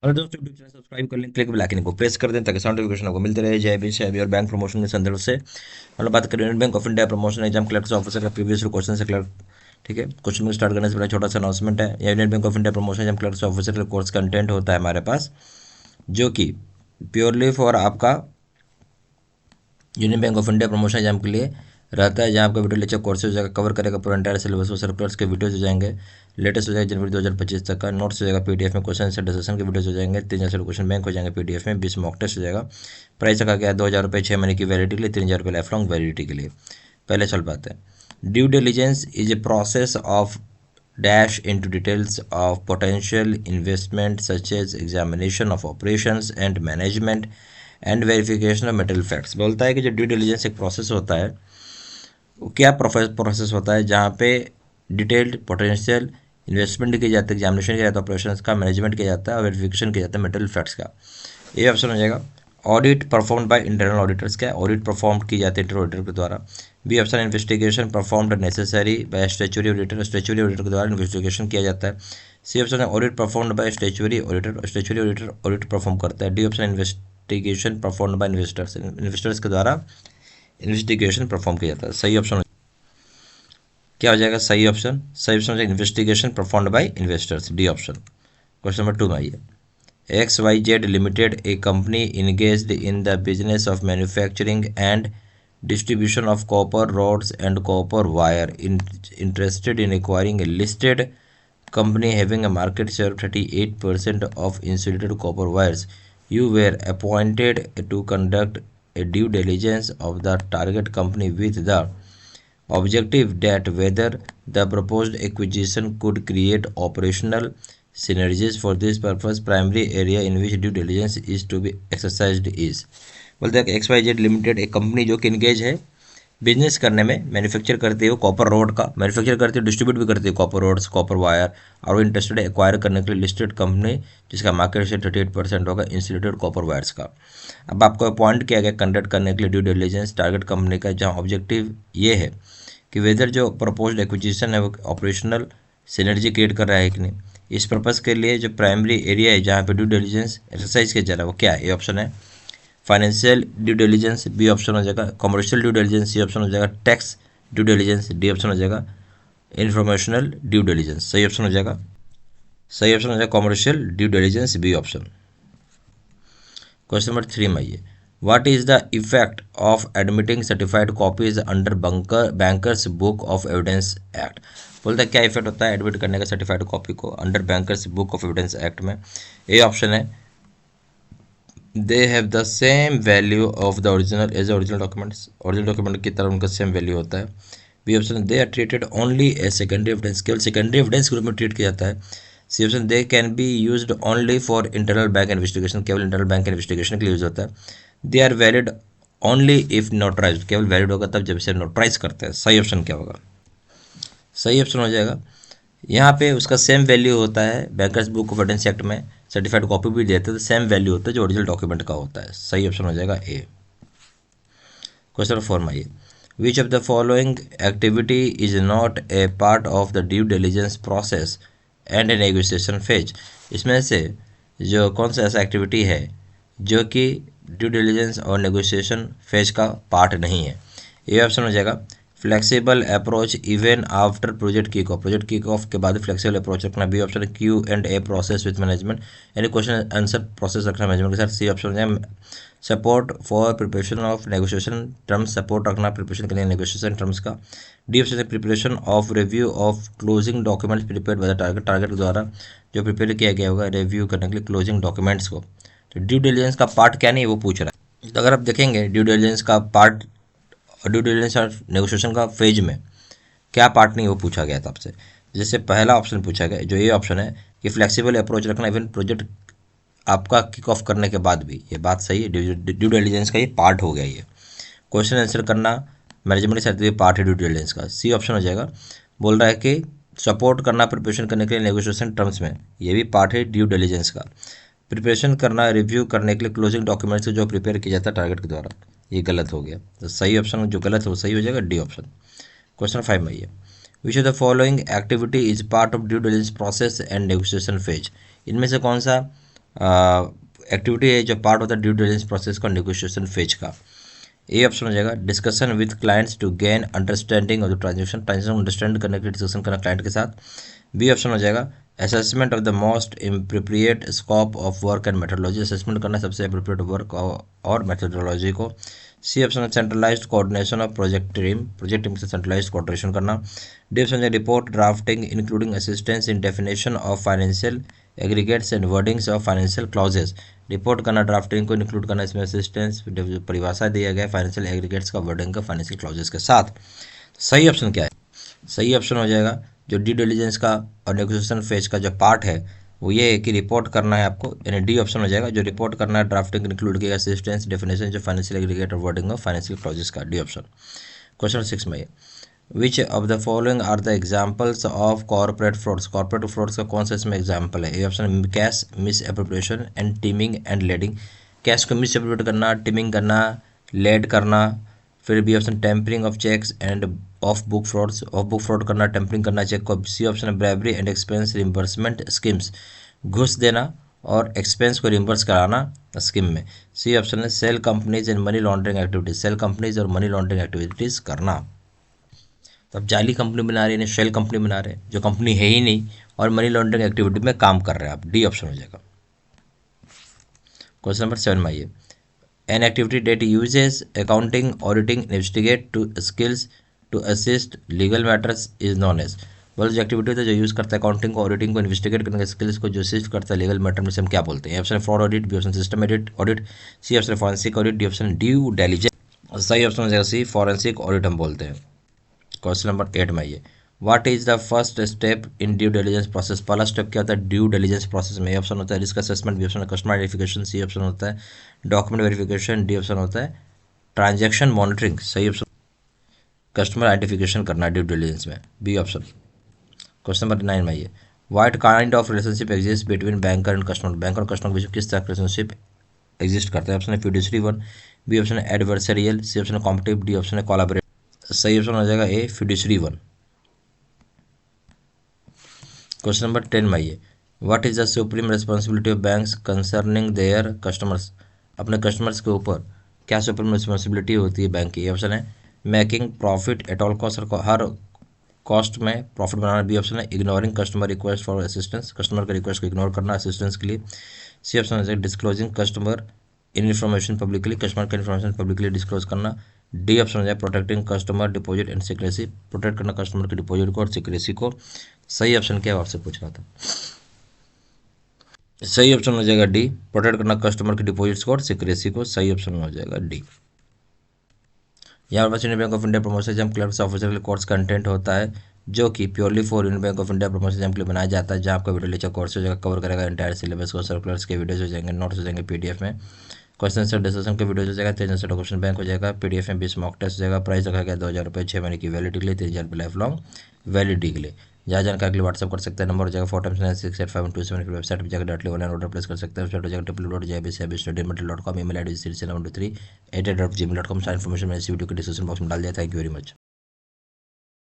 और दोस्तों YouTube channel subscribe कर लें, क्लिक बेल आइकन को प्रेस कर दें ताकि नोटिफिकेशन आपको मिलते रहे। जय भीम, जय भीम। और बैंक प्रमोशन के संदर्भ से हम लोग बात करें union bank of India promotion exam clerk officer का प्रीवियस क्वेश्चन से क्लर्क। ठीक है, क्वेश्चन में स्टार्ट करने से पहले छोटा सा अनाउंसमेंट है। Union bank of India promotion exam clerk officer का कोर्स कंटेंट होता है हमारे पास, जो कि प्योरली फॉर आपका union bank of India promotion exam के लिए रहता है, जहाँ आपका वीडियो लेक्चर कोर्सेज हो जाएगा, कवर करेगा पूरा एंटायर सिलेबस। वो सर्कुलर्स के वीडियोज हो जाएंगे, लेटेस्ट हो जाएगा जनवरी 2025 तक का। नोट्स हो जाएगा पीडीएफ में, क्वेश्चन आंसर डिस्कशन के वीडियोज हो जाएंगे, 3,000 क्वेश्चन बैंक हो जाएंगे पीडीएफ में, 20 मॉक टेस्ट हो जाएगा। प्राइस रखा गया 2,000 रुपये 6 महीने की वैलिडिटी के लिए, 3,000 रुपये लाइफ लॉन्ग वैलिडिटी के लिए। पहले चल पाते हैं। Due diligence is a process of dash into details of potential investment such as examination of operations and management and verification of material facts। बोलता है कि जो ड्यू डिलिजेंस एक प्रोसेस होता है, वो क्या प्रोसेस होता है जहाँ पे डिटेल्ड पोटेंशियल इन्वेस्टमेंट की जाती है, एग्जामिनेशन किया जाता है, ऑपरेशंस का मैनेजमेंट किया जाता है और वेरिफिकेशन किया जाता है मटेरियल फैक्ट्स का। ये ऑप्शन हो जाएगा। Audit performed by internal auditors, क्या ऑडिट परफॉर्म की जाती है इंटरनल ऑडिटर के द्वारा। B option investigation performed necessary by statutory auditor, statutory auditor के द्वारा इन्वेस्टिगेशन किया जाता है। सी ऑप्शन है audit performed by statutory auditor, statutory auditor audit perform करता है। D option investigation performed by investors, investors के द्वारा इन्वेस्टिगेशन परफॉर्म किया जाता है। सही ऑप्शन क्या हो जाएगा? सही ऑप्शन हो जाएगा investigation performed by investors, D option. Question number 2 में आइए। XYZ Limited, a company engaged in the business of manufacturing and distribution of copper rods and copper wire, interested in acquiring a listed company having a market share of 38% of insulated copper wires. You were appointed to conduct a due diligence of the target company with the objective that whether the proposed acquisition could create operational synergies. For this purpose, primary area in which due diligence is to be exercised is। बोलते हैं कि XYZ limited एक company जो कि engage है business करने में, manufacture करती है वो कॉपर रोड का, मैन्युफैक्चर करती है, डिस्ट्रीब्यूट भी करती है कॉपर रोड्स, कॉपर वायर, और वो इंटरेस्टेड है एक्वायर करने के लिए लिस्टेड कंपनी जिसका मार्केट शेयर 38% होगा इंसुलेटेड कॉपर वायर्स का। अब आपको अपॉइंट किया गया कंडक्ट करने के लिए ड्यू डिलिजेंस टारगेट कंपनी का, जहाँ ऑब्जेक्टिव ये है कि वेदर जो प्रपोज्ड एक्विजिशन है वो ऑपरेशनल सिनर्जी क्रिएट कर रहा है कि नहीं। इस पर्पज़ के लिए जो प्राइमरी एरिया है जहाँ पे ड्यू डिलिजेंस एक्सरसाइज किया जा रहा है वो क्या है? ये ऑप्शन है financial due diligence, B option हो जाएगा commercial due diligence, C option हो जाएगा tax due diligence, D option हो जाएगा इन्फॉर्मेशनल ड्यू डिलिजेंस। सही ऑप्शन हो जाएगा commercial due diligence, B option. Question number 3 में आइए। What is the effect of admitting certified copies under bankers book of evidence act? बोलता है क्या इफेक्ट होता है एडमिट करने का सर्टिफाइड कॉपी को under bankers book of evidence act में। ए ऑप्शन है they have the same value of the original as original documents, original document की तरह उनका सेम वैल्यू होता है। B option they are treated only as secondary evidence, केवल secondary evidence के रूप में ट्रीट किया जाता है। C option they can be used only for internal bank investigation, केवल इंटरनल बैंक इन्वेस्टिगेशन के लिए यूज होता है। They are valid only if notarise, केवल वैलिड होगा तब जब इसे नोटराइज करते हैं। सही ऑप्शन क्या होगा? सही ऑप्शन हो जाएगा यहाँ पे उसका सेम वैल्यू होता है। Bankers book of evidence act में सर्टिफाइड कॉपी भी देते हैं तो सेम वैल्यू होता है जो ओरिजिनल डॉक्यूमेंट का होता है। सही ऑप्शन हो जाएगा ए। क्वेश्चन नंबर 4 में आइए। विच of the following activity is not a part of the due diligence process and A negotiation phase? इसमें से जो कौन सा ऐसा एक्टिविटी है जो कि ड्यू डिलिजेंस और नेगोशिएशन फेज का पार्ट नहीं है? ये ऑप्शन हो जाएगा flexible approach even after project kick off, project kick off के बाद फ्लेक्सिबल अप्रोच रखना। B option Q&A process with management, यानी क्वेश्चन आंसर प्रोसेस रखना मैनेजमेंट के साथ। सी ऑप्शन हो जाएगा support for preparation of negotiation terms, support रखना प्रिपरेशन के लिए नेगोशिएशन टर्म्स का। डी ऑप्शन है preparation of review of closing documents prepare by the target, target के द्वारा जो प्रिपेयर किया गया होगा रिव्यू करने के लिए क्लोजिंग डॉक्यूमेंट्स को। तो ड्यू डिलिजेंस का पार्ट क्या नहीं है वो पूछ रहा है। तो अगर आप देखेंगे ड्यू डिलिजेंस का पार्ट और ड्यू डिलिजेंस और नेगोशिएशन का फेज में क्या पार्ट नहीं वो पूछा गया था आपसे। जैसे पहला ऑप्शन पूछा गया जो ये ऑप्शन है कि फ्लेक्सिबल अप्रोच रखना इवन प्रोजेक्ट आपका किक ऑफ करने के बाद भी, ये बात सही है, ड्यू डिलिजेंस का ये पार्ट हो गया। ये क्वेश्चन आंसर करना मैनेजमेंट के साथ ये पार्ट है ड्यू डिलिजेंस का। सी ऑप्शन हो जाएगा बोल रहा है कि सपोर्ट करना प्रिपरेशन करने के लिए नेगोशिएशन टर्म्स में, ये भी पार्ट है ड्यू डिलिजेंस का। प्रिपरेशन करना रिव्यू करने के लिए क्लोजिंग डॉक्यूमेंट्स जो प्रिपेयर किया जाता है टारगेट के द्वारा, ये गलत हो गया। तो सही ऑप्शन जो गलत है वो सही हो जाएगा डी ऑप्शन। क्वेश्चन 5 में आइए। विच of the following activity is part of due diligence process and negotiation phase? इनमें से कौन सा एक्टिविटी है जो पार्ट होता है ड्यू डिलिजेंस प्रोसेस का नेगोशिएशन फेज का। ए ऑप्शन हो जाएगा discussion with clients to gain understanding of the transaction understand करने के लिए डिस्कशन करना क्लाइंट के साथ। बी ऑप्शन हो जाएगा assessment of the most appropriate scope of work and methodology, assessment करना सबसे अप्रोप्रिएट वर्क और मेथोडोलॉजी को। सी ऑप्शन है centralised coordination of project team से सेंट्रलाइज्ड कोऑर्डिनेशन करना। डी ऑप्शन है report drafting including assistance in definition of financial aggregates and wordings of financial clauses, report करना drafting को इंक्लूड करना, इसमें असिस्टेंस परिभाषा दिया गया फाइनेंशियल एग्रीगेट्स का वर्डिंग का फाइनेंशियल क्लॉजेस के साथ। सही ऑप्शन क्या है? सही ऑप्शन हो जाएगा जो ड्यू डिलिजेंस का और नेगोशिएशन फेज का जो पार्ट है वो ये है कि रिपोर्ट करना है आपको, यानी डी ऑप्शन हो जाएगा जो रिपोर्ट करना है ड्राफ्टिंग इंक्लूड किया असिस्टेंस डेफिनेशन जो फाइनेंशियल एग्रीगेट और वर्डिंग ऑफ फाइनेंशियल क्लॉजेस का, डी ऑप्शन। क्वेश्चन 6 में which of the following are the examples of corporate frauds, corporate frauds का कौन सा इसमें एग्जाम्पल है? A option cash misappropriation and teeming and lading, cash को misappropriate करना, teeming करना, लेड करना। फिर B option tampering of cheques and off book frauds, of book fraud करना, टेम्परिंग करना चेक को। सी ऑप्शन है bribery and expense reimbursement schemes, घूस देना और एक्सपेंस को रिम्बर्स कराना स्कीम में। सी ऑप्शन है shell companies and money laundering activities, shell companies और मनी लॉन्ड्रिंग एक्टिविटीज करना। तो अब जाली कंपनी बना रहे हैं, शेल कंपनी बना रहे हैं जो कंपनी है ही नहीं और मनी लॉन्ड्रिंग एक्टिविटी में काम कर रहे हैं आप, डी ऑप्शन हो जाएगा। क्वेश्चन नंबर 7 में आइए an activity that uses accounting auditing investigate to skills to assist legal matters is known as, बोलो जो एक्टिविटी होता है जो यूज़ करता है अकाउंटिंग को ऑडिटिंग को इन्वेस्टिगेट करने के स्किल्स को जो असिस्ट करता है लीगल मैटर में से हम क्या बोलते हैं? Option fraud audit, B option system audit, C option forensic audit, D option due diligence. सही ऑप्शन हो जाएगा सी फॉरेंसिक ऑडिट हम बोलते हैं। क्वेश्चन नंबर 8 में आइए what is the first step in due diligence process, पहला स्टेप क्या होता है ड्यू डिलिजेंस प्रोसेस में? ए ऑप्शन होता है risk assessment, B option customer identification, C option होता है डॉक्यूमेंट वेरिफिकेशन, डी ऑप्शन होता है ट्रांजैक्शन मॉनिटरिंग। सही ऑप्शन कस्टमर आइडेंटिफिकेशन करना ड्यू डिलिजेंस में, बी ऑप्शन। क्वेश्चन नंबर 9 में आइए what kind of relationship exist between banker and customer, banker और कस्टमर के बीच किस तरह का रिलेशनशिप एग्जिस्ट करता है? ऑप्शन है फिड्यूसरी वन, बी ऑप्शन है एडवर्सरियल, सी ऑप्शन है कॉम्पिटिटिव, डी ऑप्शन है कोलैबोरेटिव। सही ऑप्शन हो जाएगा ए फिड्यूसरी वन। क्वेश्चन नंबर 10 में आइए what is the supreme responsibility of banks concerning their customers, अपने कस्टमर्स के ऊपर क्या सुप्रीम रिस्पॉन्सिबिलिटी होती है बैंक की? ऑप्शन है making profit at all cost, her cost में प्रॉफिट बनाना, बी ऑप्शन है ignoring customer request for assistance, customer के रिक्वेस्ट को इग्नोर करना असिस्टेंस के लिए, सी ऑप्शन है disclosing customer information publicly, customer का इन्फॉर्मेशन पब्लिकली डिस्क्लोज करना, डी ऑप्शन हो जाए protecting customer deposit and secrecy, protect करना कस्टमर के डिपॉजिट को और सिक्रेसी को। सही ऑप्शन क्या आपसे पूछ रहा था? सही ऑप्शन हो जाएगा डी प्रोटेक्ट करना कस्टमर के डिपॉजिट्स को और सिक्रेसी को, सही ऑप्शन हो जाएगा डी। यहाँ पर union bank of India promotion exam clerks officer के लिए कोर्स कंटेंट होता है जो कि purely for union bank of India promotion exam के लिए बनाया जाता है, जहाँ आपका वीडियो लेक्चर कोर्स हो जाएगा, कवर करेगा एंटायर सिलेबस को, सर्कुलर्स के वीडियोज हो जाएंगे, नोट्स हो जाएंगे पीडीएफ में, क्वेश्चन से डिस्कशन के वीडियो हो जाएगा, 3 से क्वेश्चन बैंक हो जाएगा, पीडीएफ में 20 मॉक टेस्ट हो जाएगा, प्राइस रखा गया 2000 रुपये 6 महीने की वैलिडिटी के लिए, 3000 रुपये लाइफ लॉन्ग वैलिडिटी के लिए। जहाँ जानकारी के लिए व्हाट्सअप कर सकते हैं, नंबर हो जाएगा 4x9685127, वेबसाइट पर जाकर डायरेक्टली ऑनलाइन ऑर्डर प्लेस कर सकते हैं, वेबसाइट हो जाएगा www.jbstudymaterial.com, ईमेल आईडी 371238@gmail.com। सारी इन्फॉर्मेशन मैंने इस वीडियो के डिस्क्रिप्शन बॉक्स में डाल दिया। Thank you very much.